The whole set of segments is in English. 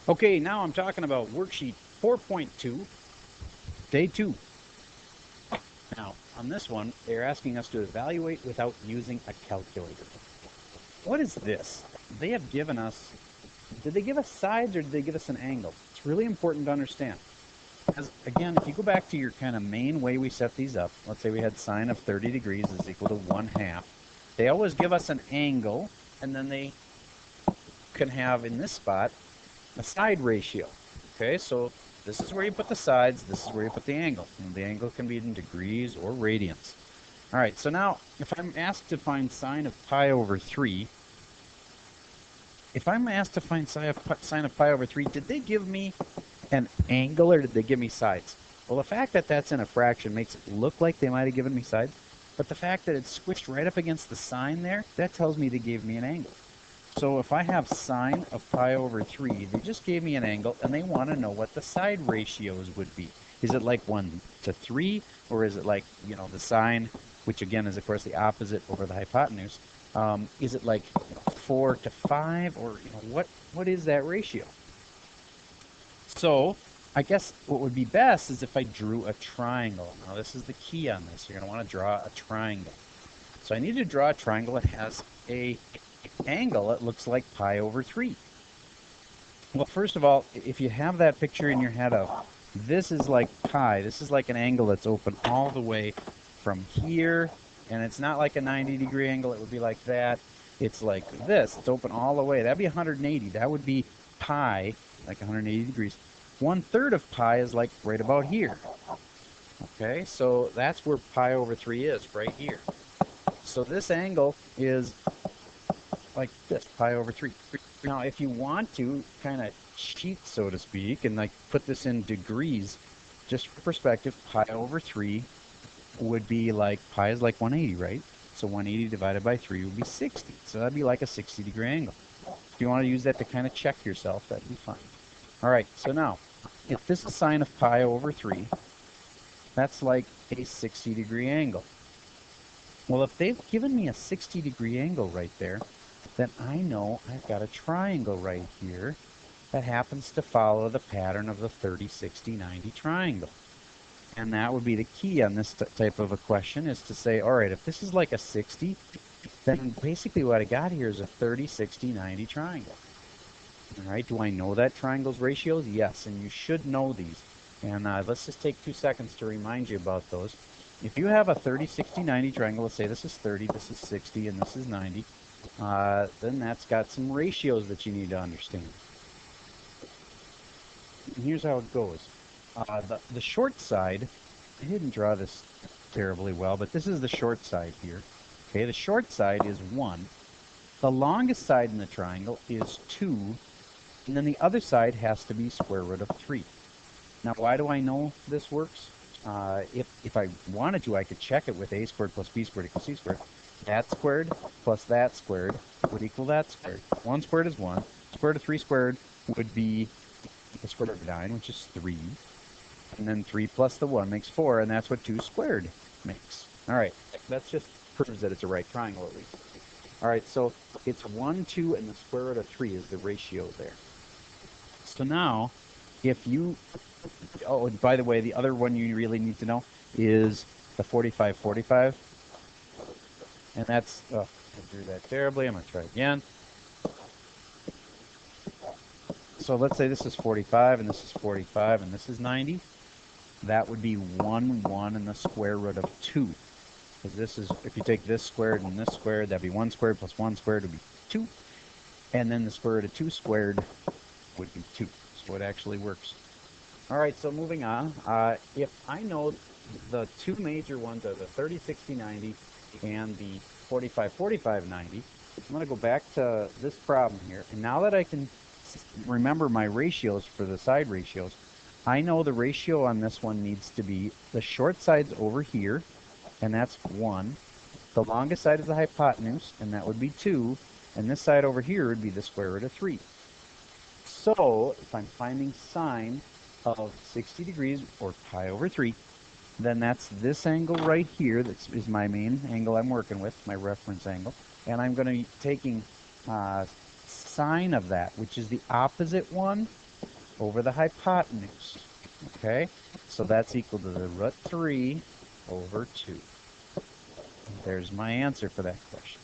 Okay, now I'm talking about worksheet 4.2, day 2. Now, on this one, they're asking us to evaluate without using a calculator. What is this? They have given us, did they give us sides or did they give us an angle? It's really important to understand. Because, again, if you go back to your kind of main way we set these up, let's say we had sine of 30 degrees is equal to 1/2. They always give us an angle, and then they can have, in this spot, a side ratio. Okay, so this is where you put the sides, this is where you put the angle. And the angle can be in degrees or radians. All right, so now if I'm asked to find sine of pi over 3, if I'm asked to find sine of pi over 3, did they give me an angle or did they give me sides? Well, the fact that that's in a fraction makes it look like they might have given me sides, but the fact that it's squished right up against the sine there, that tells me they gave me an angle. So if I have sine of pi over 3, they just gave me an angle, and they want to know what the side ratios would be. Is it like 1 to 3, or is it like, you know, the sine, which again is, of course, the opposite over the hypotenuse? Is it like 4 to 5, or you know, what is that ratio? So I guess what would be best is if I drew a triangle. Now this is the key on this. You're going to want to draw a triangle. So I need to draw a triangle that has a angle that looks like pi over 3. Well, first of all, if you have that picture in your head of this is like pi, this is like an angle that's open all the way from here, and it's not like a 90-degree angle, it would be like that. It's like this, it's open all the way. That'd be 180. That would be pi, like 180 degrees. 1/3 of pi is like right about here. Okay, so that's where pi over 3 is, right here. So this angle is like this, pi over 3. Now, if you want to kind of cheat, so to speak, and like put this in degrees, just for perspective, pi over 3 would be like, pi is like 180, right? So 180 divided by 3 would be 60. So that'd be like a 60-degree angle. If you want to use that to kind of check yourself, that'd be fine. All right, so now, if this is sine of pi over 3, that's like a 60-degree angle. Well, if they've given me a 60-degree angle right there, then I know I've got a triangle right here that happens to follow the pattern of the 30, 60, 90 triangle. And that would be the key on this type of a question, is to say, all right, if this is like a 60, then basically what I got here is a 30, 60, 90 triangle. All right, do I know that triangle's ratios? Yes, and you should know these. And let's just take 2 seconds to remind you about those. If you have a 30, 60, 90 triangle, let's say this is 30, this is 60, and this is 90, then that's got some ratios that you need to understand. And here's how it goes. The short side, I didn't draw this terribly well, but this is the short side here. Okay, the short side is 1. The longest side in the triangle is 2, and then the other side has to be square root of 3. Now, why do I know this works? If I wanted to, I could check it with a squared plus b squared equals c squared. That squared plus that squared would equal that squared. 1 squared is 1. Square root of 3 squared would be the square root of 9, which is 3. And then 3 plus the 1 makes 4, and that's what 2 squared makes. All right, that just proves that it's a right triangle at least. All right, so it's 1, 2, and the square root of 3 is the ratio there. So now, if you, oh, and by the way, the other one you really need to know is the 45, 45. And that's, oh, I drew that terribly. I'm going to try again. So let's say this is 45, and this is 45, and this is 90. That would be 1, 1, and the square root of 2. Because this is, if you take this squared and this squared, that'd be 1 squared plus 1 squared would be 2. And then the square root of 2 squared would be 2. So it actually works. All right, so moving on. If I know the two major ones are the 30, 60, 90 and the 45, 45, 90, I'm going to go back to this problem here. And now that I can remember my ratios for the side ratios, I know the ratio on this one needs to be the short side's over here, and that's 1. The longest side is the hypotenuse, and that would be 2. And this side over here would be the square root of 3. So if I'm finding sine of 60 degrees, or pi over 3, then that's this angle right here. That is my main angle I'm working with, my reference angle. And I'm going to be taking sine of that, which is the opposite one over the hypotenuse. Okay? So that's equal to the root 3 over 2. There's my answer for that question.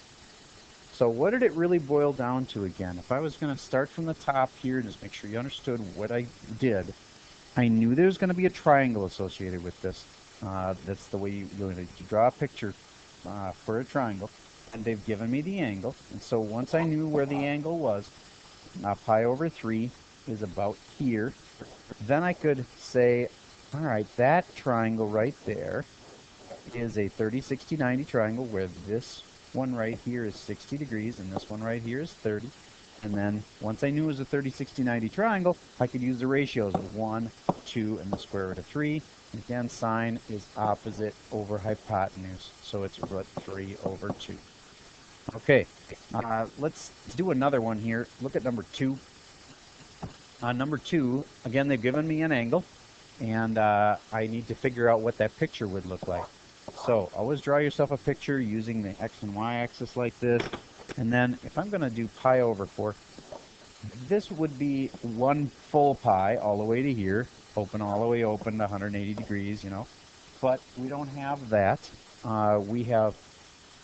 So what did it really boil down to again? If I was going to start from the top here and just make sure you understood what I did, I knew there was going to be a triangle associated with this. That's the way you're going to draw a picture for a triangle. And they've given me the angle. And so once I knew where the angle was, pi over 3 is about here. Then I could say, all right, that triangle right there is a 30, 60, 90 triangle where this one right here is 60 degrees and this one right here is 30. And then once I knew it was a 30, 60, 90 triangle, I could use the ratios of 1, 2, and the square root of 3. And again, sine is opposite over hypotenuse, so it's root 3 over 2. Okay, let's do another one here. Look at number 2. Number 2, again, they've given me an angle, and I need to figure out what that picture would look like. So always draw yourself a picture using the x and y axis like this. And then if I'm going to do pi over 4, this would be 1 full pi all the way to here, open all the way open to 180 degrees, you know. But we don't have that. We have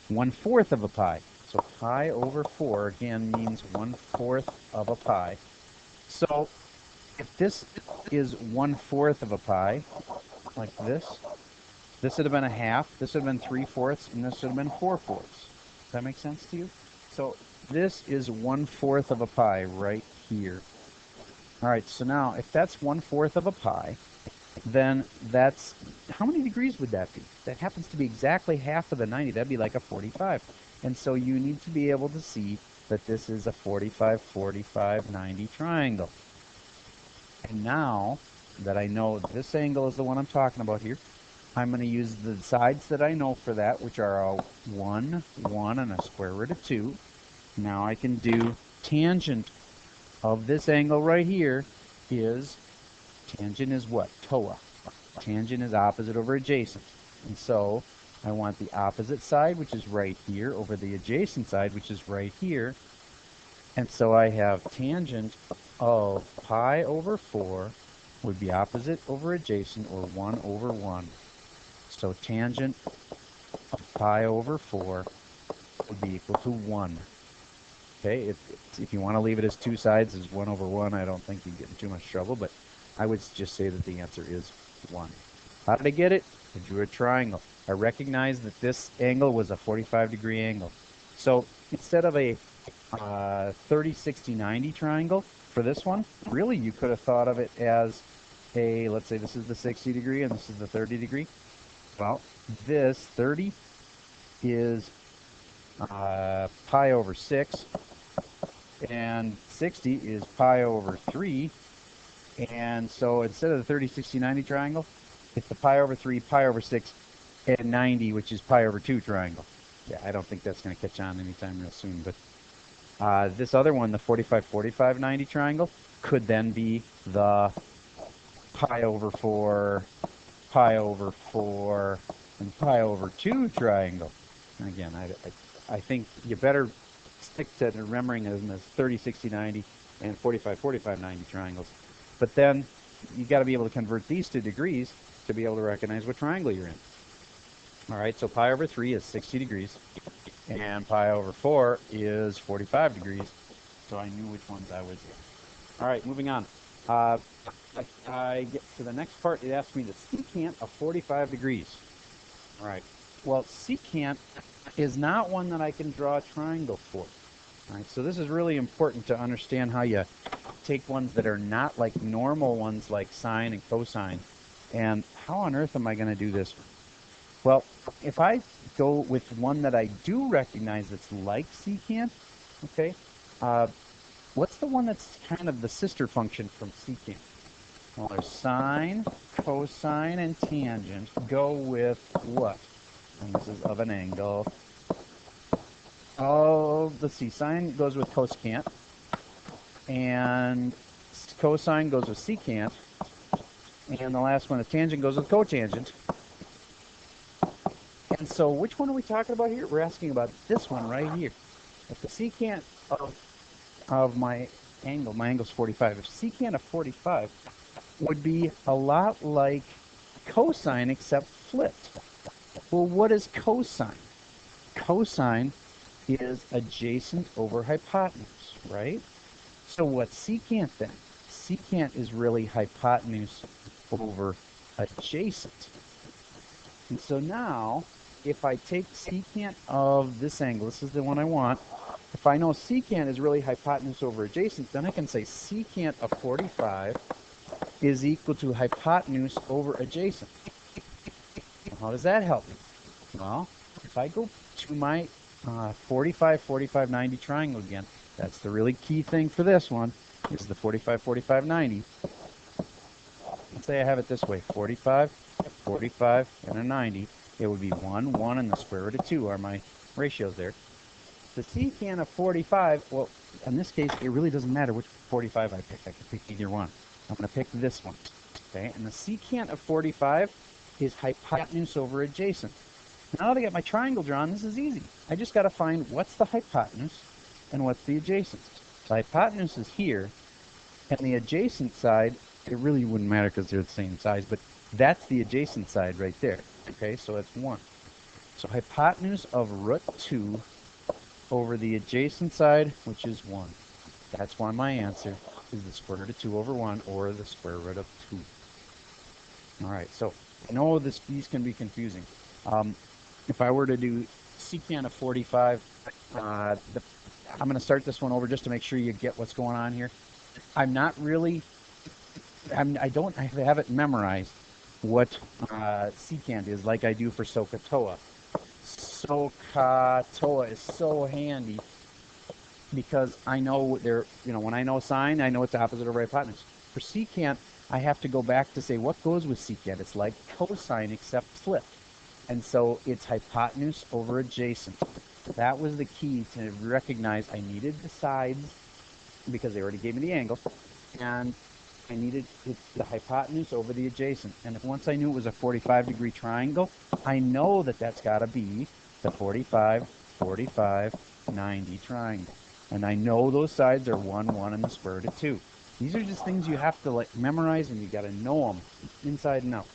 1/4 of a pi. So pi over 4 again means 1/4 of a pi. So if this is 1/4 of a pi, like this would have been a half, this would have been 3/4, and this would have been 4/4. Does that make sense to you? So this is 1/4 of a pi right here. All right, so now if that's 1/4 of a pi, then that's, how many degrees would that be? That happens to be exactly half of the 90. That'd be like a 45. And so you need to be able to see that this is a 45, 45, 90 triangle. And now that I know this angle is the one I'm talking about here, I'm going to use the sides that I know for that, which are a 1, 1, and a square root of 2. Now I can do tangent of this angle right here is, tangent is what? TOA. Tangent is opposite over adjacent. And so I want the opposite side, which is right here, over the adjacent side, which is right here. And so I have tangent of pi over 4 would be opposite over adjacent, or 1 over 1. So tangent of pi over 4 would be equal to 1. Okay, if you want to leave it as two sides as 1 over 1, I don't think you get in too much trouble, but I would just say that the answer is 1. How did I get it? I drew a triangle. I recognized that this angle was a 45-degree angle. So instead of a 30, 60, 90 triangle for this one, really you could have thought of it as a, let's say this is the 60 degree and this is the 30 degree. Well, this 30 is pi over 6, and 60 is pi over 3. And so instead of the 30, 60, 90 triangle, it's the pi over 3, pi over 6, and 90, which is pi over 2 triangle. Yeah, I don't think that's going to catch on anytime real soon. But this other one, the 45, 45, 90 triangle, could then be the pi over 4, pi over 4, and pi over 2 triangle. And again, I think you better stick to remembering them as 30, 60, 90, and 45, 45, 90 triangles. But then you got to be able to convert these to degrees to be able to recognize what triangle you're in. All right, so pi over 3 is 60 degrees, and pi over 4 is 45 degrees. So I knew which ones I was in. All right, moving on. I get to the next part. It asks me the secant of 45 degrees. All right. Well, secant is not one that I can draw a triangle for. All right, so this is really important to understand how you take ones that are not like normal ones like sine and cosine. And how on earth am I going to do this? Well, if I go with one that I do recognize that's like secant, okay, what's the one that's kind of the sister function from secant? Well, there's sine, cosine, and tangent go with what? And this is of an angle. Oh, let's see, sine goes with cosecant, and cosine goes with secant, and the last one, the tangent, goes with cotangent. And so which one are we talking about here? We're asking about this one right here. If the secant of my angle, my angle's 45. If secant of 45 would be a lot like cosine except flipped. Well, what is cosine? Cosine is adjacent over hypotenuse, right? So what's secant then? Secant is really hypotenuse over adjacent. And so now, if I take secant of this angle, this is the one I want, if I know secant is really hypotenuse over adjacent, then I can say secant of 45 is equal to hypotenuse over adjacent. How does that help me? Well, if I go to my 45, 45, 90 triangle again, that's the really key thing for this one, is the 45, 45, 90. Let's say I have it this way, 45, 45, and a 90. It would be 1, 1, and the square root of 2 are my ratios there. The secant of 45, well, in this case, it really doesn't matter which 45 I pick. I can pick either one. I'm going to pick this one. Okay, and the secant of 45 is hypotenuse over adjacent. Now that I get my triangle drawn, this is easy. I just got to find what's the hypotenuse and what's the adjacent. The hypotenuse is here, and the adjacent side, it really wouldn't matter because they're the same size, but that's the adjacent side right there. Okay, so that's 1. So hypotenuse of root 2 over the adjacent side, which is 1. That's why my answer is the square root of 2 over 1, or the square root of 2. All right, so I know these can be confusing. If I were to do secant of 45, I'm going to start this one over just to make sure you get what's going on here. I haven't memorized what secant is like I do for SOHCAHTOA. SOHCAHTOA is so handy because I know when I know sine, I know it's opposite over hypotenuse. For secant, I have to go back to say what goes with secant. It's like cosine except flipped. And so it's hypotenuse over adjacent. That was the key to recognize I needed the sides because they already gave me the angle. And I needed the hypotenuse over the adjacent. And once I knew it was a 45-degree triangle, I know that that's got to be the 45, 45, 90 triangle. And I know those sides are 1, 1, and the square root of 2. These are just things you have to memorize, and you got to know them inside and out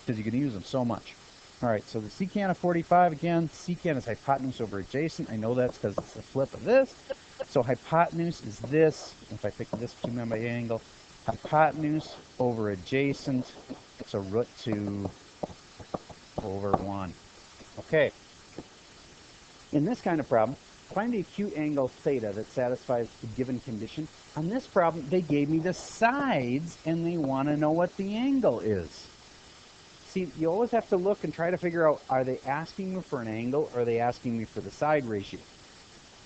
because you can use them so much. All right, so the secant of 45, again, secant is hypotenuse over adjacent. I know that's because it's the flip of this. So hypotenuse is this. If I pick this to my angle, hypotenuse over adjacent, so root 2 over 1. Okay. In this kind of problem, find the acute angle theta that satisfies the given condition. On this problem, they gave me the sides, and they want to know what the angle is. See, you always have to look and try to figure out, are they asking me for an angle, or are they asking me for the side ratio?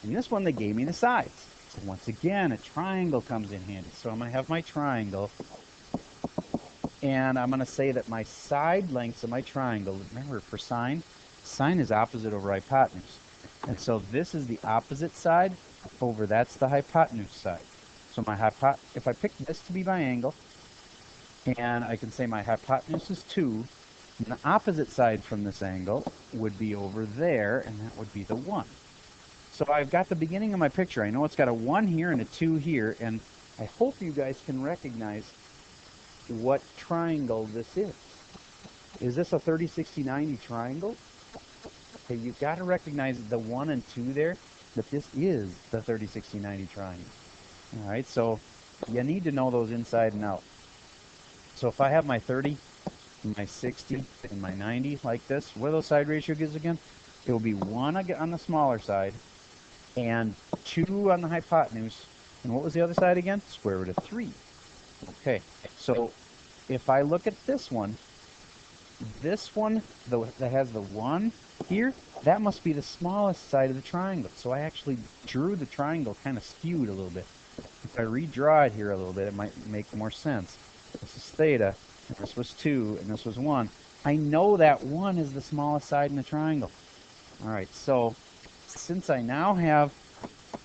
In this one, they gave me the sides. So once again, a triangle comes in handy. So I'm going to have my triangle, and I'm going to say that my side lengths of my triangle, remember for sine is opposite over hypotenuse. And so this is the opposite side over, that's the hypotenuse side. So if I pick this to be my angle, and I can say my hypotenuse is 2, and the opposite side from this angle would be over there, and that would be the 1. So I've got the beginning of my picture. I know it's got a 1 here and a 2 here, and I hope you guys can recognize what triangle this is. Is this a 30, 60, 90 triangle? Okay, you've got to recognize the 1 and 2 there, that this is the 30, 60, 90 triangle. All right, so you need to know those inside and out. So if I have my 30, my 60, and my 90 like this, what are those side ratio gives again? It will be 1 on the smaller side and 2 on the hypotenuse. And what was the other side again? Square root of 3. Okay, so if I look at this one that has the 1 here, that must be the smallest side of the triangle. So I actually drew the triangle kind of skewed a little bit. If I redraw it here a little bit, it might make more sense. This is theta, and this was 2, and this was 1. I know that 1 is the smallest side in the triangle. All right, so since I now have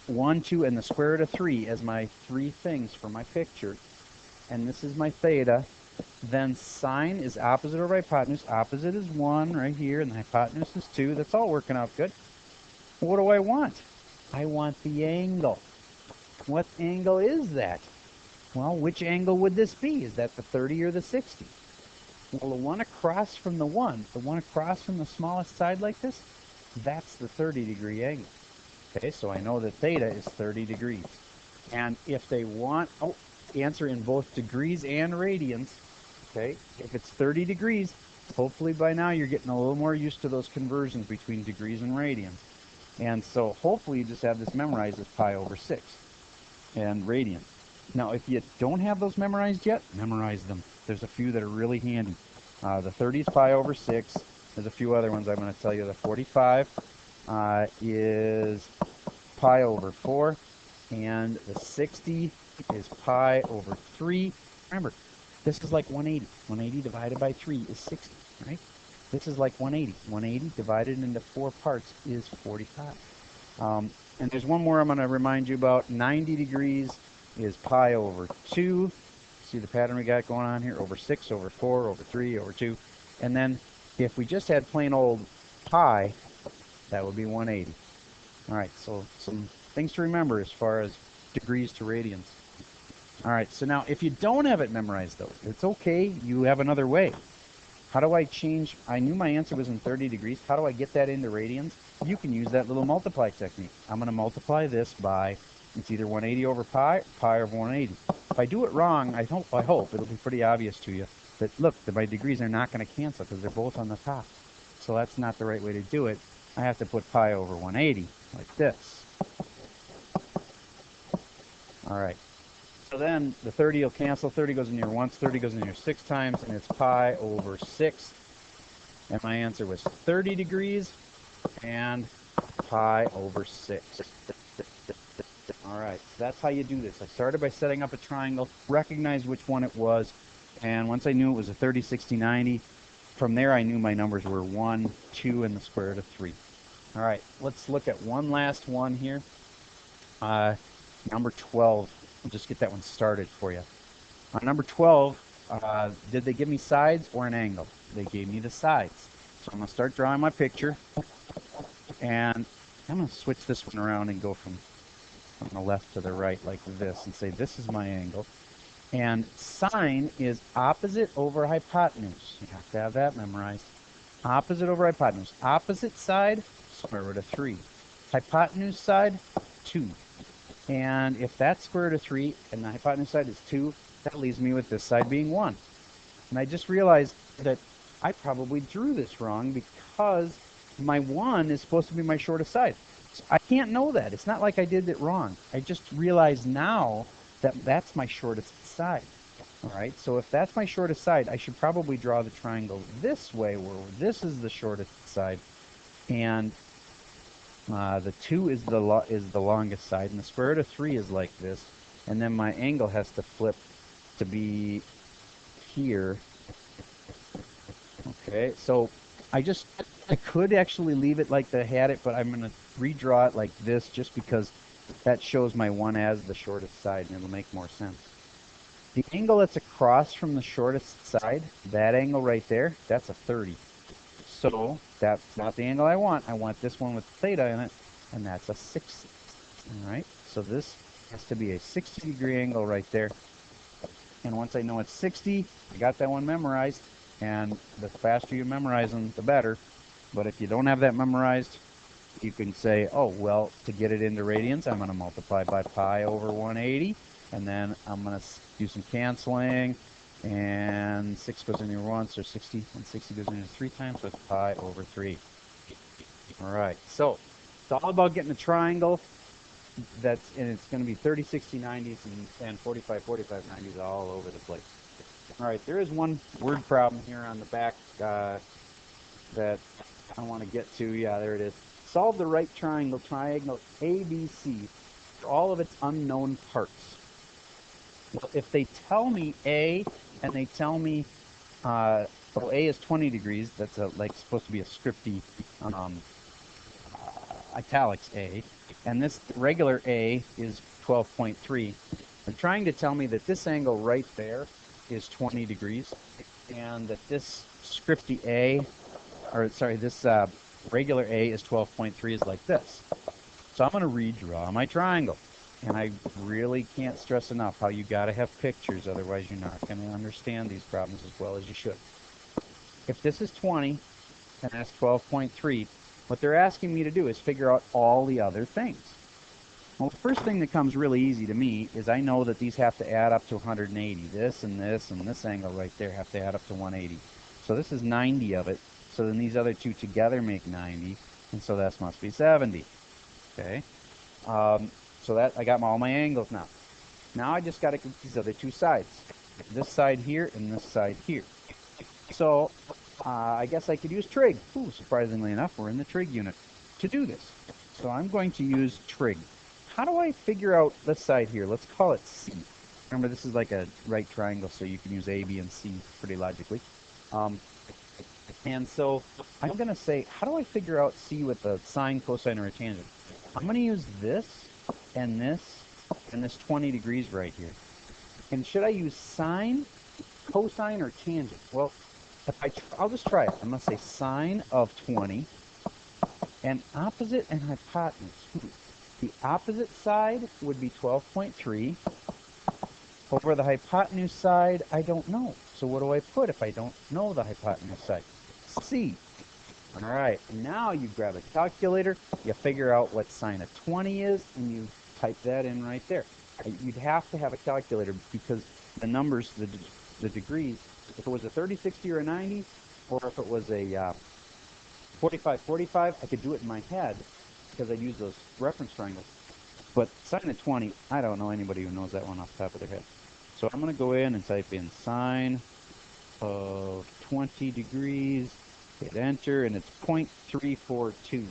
1, 2, and the square root of 3 as my 3 things for my picture, and this is my theta, then sine is opposite over hypotenuse. Opposite is 1 right here, and the hypotenuse is 2. That's all working out good. What do I want? I want the angle. what angle is that? Well, which angle would this be? Is that the 30 or the 60? Well, the one across from the one across from the smallest side like this, that's the 30-degree angle. Okay, so I know that theta is 30 degrees. And if they want, answer in both degrees and radians, okay, if it's 30 degrees, hopefully by now you're getting a little more used to those conversions between degrees and radians. And so hopefully you just have this memorized as pi over 6 and radians. Now, if you don't have those memorized yet, memorize them. There's a few that are really handy. The 30 is pi over 6. There's a few other ones I'm going to tell you. The 45 is pi over 4. And the 60 is pi over 3. Remember, this is like 180. 180 divided by 3 is 60, right? This is like 180. 180 divided into 4 parts is 45. And there's one more I'm going to remind you about. 90 degrees is pi over 2. See the pattern we got going on here? Over 6, over 4, over 3, over 2. And then if we just had plain old pi, that would be 180. All right, so some things to remember as far as degrees to radians. All right, so now if you don't have it memorized, though, it's okay. You have another way. How do I change? I knew my answer was in 30 degrees. How do I get that into radians? You can use that little multiply technique. I'm going to multiply this by, it's either 180 over pi, or pi over 180. If I do it wrong, I hope it'll be pretty obvious to you that, look, that my degrees are not going to cancel because they're both on the top. So that's not the right way to do it. I have to put pi over 180 like this. All right. So then the 30 will cancel. 30 goes in here once, 30 goes in here 6 times, and it's pi over 6. And my answer was 30 degrees and pi over 6. All right, so that's how you do this. I started by setting up a triangle, recognized which one it was, and once I knew it was a 30, 60, 90, from there I knew my numbers were 1, 2, and the square root of 3. All right, let's look at one last one here. Number 12. I'll just get that one started for you. On number 12, did they give me sides or an angle? They gave me the sides. So I'm going to start drawing my picture, and I'm going to switch this one around and go from the left to the right like this and say this is my angle. And sine is opposite over hypotenuse. You have to have that memorized. Opposite over hypotenuse. Opposite side, square root of 3. Hypotenuse side, 2. And if that's square root of 3 and the hypotenuse side is 2, that leaves me with this side being 1. And I just realized that I probably drew this wrong because my 1 is supposed to be my shortest side. So I can't know that. It's not like I did it wrong. I just realized now that that's my shortest side. All right, so if that's my shortest side, I should probably draw the triangle this way, where this is the shortest side, and the 2 is the longest side, and the square root of 3 is like this, and then my angle has to flip to be here. Okay, so I could actually leave it like I had it, but I'm going to redraw it like this just because that shows my 1 as the shortest side, and it'll make more sense. The angle that's across from the shortest side, that angle right there, that's a 30. So that's not the angle I want. I want this one with theta in it, and that's a 60. All right, so this has to be a 60-degree angle right there. And once I know it's 60, I got that one memorized, and the faster you memorize them, the better. But if you don't have that memorized, you can say, oh, well, to get it into radians, I'm going to multiply by pi over 180, and then I'm going to do some canceling, and 6 goes in here once, or 60, and 60 goes in here 3 times with pi over 3. All right, so it's all about getting a triangle and it's going to be 30, 60, 90s, and 45, 45, 90s all over the place. All right, there is one word problem here on the back that I want to get to. Yeah, there it is. Solve the right triangle ABC for all of its unknown parts. Well, if they tell me A and they tell me A is 20 degrees, that's like supposed to be a scripty italics A, and this regular A is 12.3. They're trying to tell me that this angle right there is 20 degrees, and that this scripty A, or sorry, this regular A is 12.3 is like this. So I'm going to redraw my triangle. And I really can't stress enough how you got to have pictures, otherwise you're not going to understand these problems as well as you should. If this is 20 and that's 12.3, what they're asking me to do is figure out all the other things. Well, the first thing that comes really easy to me is I know that these have to add up to 180. This and this angle right there have to add up to 180. So this is 90 of it. So then these other two together make 90, and so that must be 70. Okay. So that I got all my angles now. Now I just got to get these other two sides. This side here and this side here. So I guess I could use trig. Ooh, surprisingly enough, we're in the trig unit to do this. So I'm going to use trig. How do I figure out this side here? Let's call it C. Remember, this is like a right triangle, so you can use A, B, and C pretty logically. And so I'm going to say, how do I figure out C with a sine, cosine, or a tangent? I'm going to use this and this 20 degrees right here. And should I use sine, cosine, or tangent? Well, I'll just try it. I'm going to say sine of 20 and opposite and hypotenuse. The opposite side would be 12.3. Over the hypotenuse side, I don't know. So what do I put if I don't know the hypotenuse side? C. All right, now you grab a calculator, you figure out what sine of 20 is, and you type that in right there. You'd have to have a calculator because the numbers, the degrees, if it was a 30, 60, or a 90, or if it was a 45, 45, I could do it in my head because I'd use those reference triangles. But sine of 20, I don't know anybody who knows that one off the top of their head. So I'm going to go in and type in sine of 20 degrees, hit enter, and it's 0.342.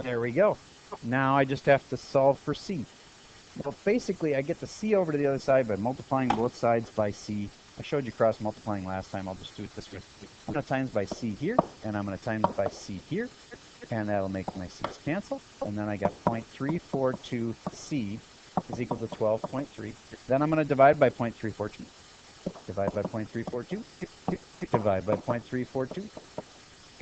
There we go. Now I just have to solve for C. Well, basically, I get the C over to the other side by multiplying both sides by C. I showed you cross multiplying last time. I'll just do it this way. I'm going to times by C here, and I'm going to times by C here, and that'll make my C's cancel. And then I got 0.342C is equal to 12.3. Then I'm going to divide by 0.342. Divide by 0.342. Divide by 0.342.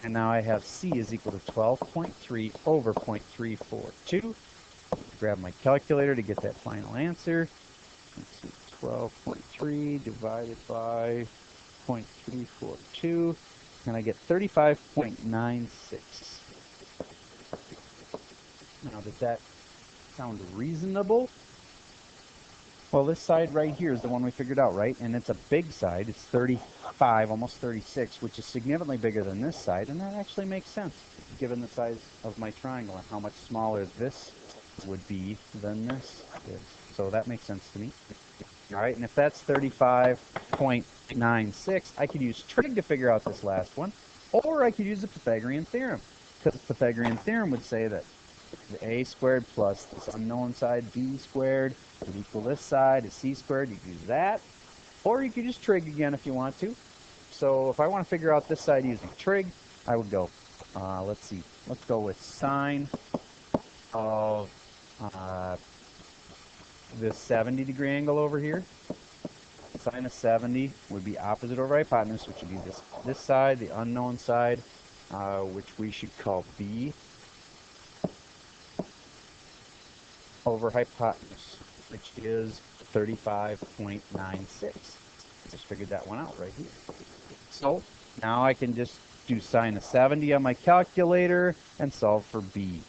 And now I have C is equal to 12.3 over 0.342. Grab my calculator to get that final answer. Let's see, 12.3 divided by 0.342, and I get 35.96. Now, does that sound reasonable? Well, this side right here is the one we figured out, right? And it's a big side. It's 35, almost 36, which is significantly bigger than this side, and that actually makes sense, given the size of my triangle and how much smaller this would be than this is. So that makes sense to me. All right, and if that's 35.96, I could use trig to figure out this last one, or I could use the Pythagorean Theorem, because the Pythagorean Theorem would say that the a squared plus this unknown side, b squared, would equal this side is c squared. You could use that, or you could just trig again if you want to. So if I want to figure out this side using trig, I would go, let's see, let's go with sine of this 70-degree angle over here. Sine of 70 would be opposite over hypotenuse, which would be this side, the unknown side, which we should call b, over hypotenuse, which is 35.96. Just figured that one out right here. So now I can just do sine of 70 on my calculator and solve for b.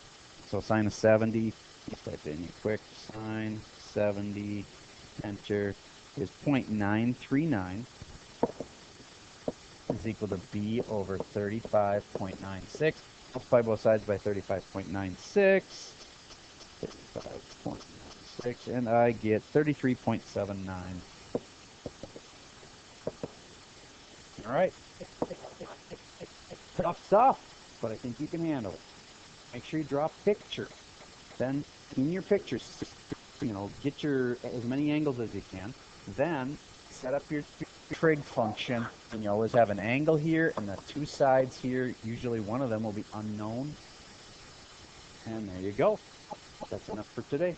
So sine of 70, let's type in here quick, sine 70, enter, is 0.939 is equal to b over 35.96. Multiply both sides by 35.96, 35.96, and I get 33.79. All right. Tough stuff, but I think you can handle it. Make sure you draw a picture. Then in your pictures, get as many angles as you can. Then set up your trig function, and you always have an angle here and the two sides here. Usually one of them will be unknown. And there you go. That's enough for today.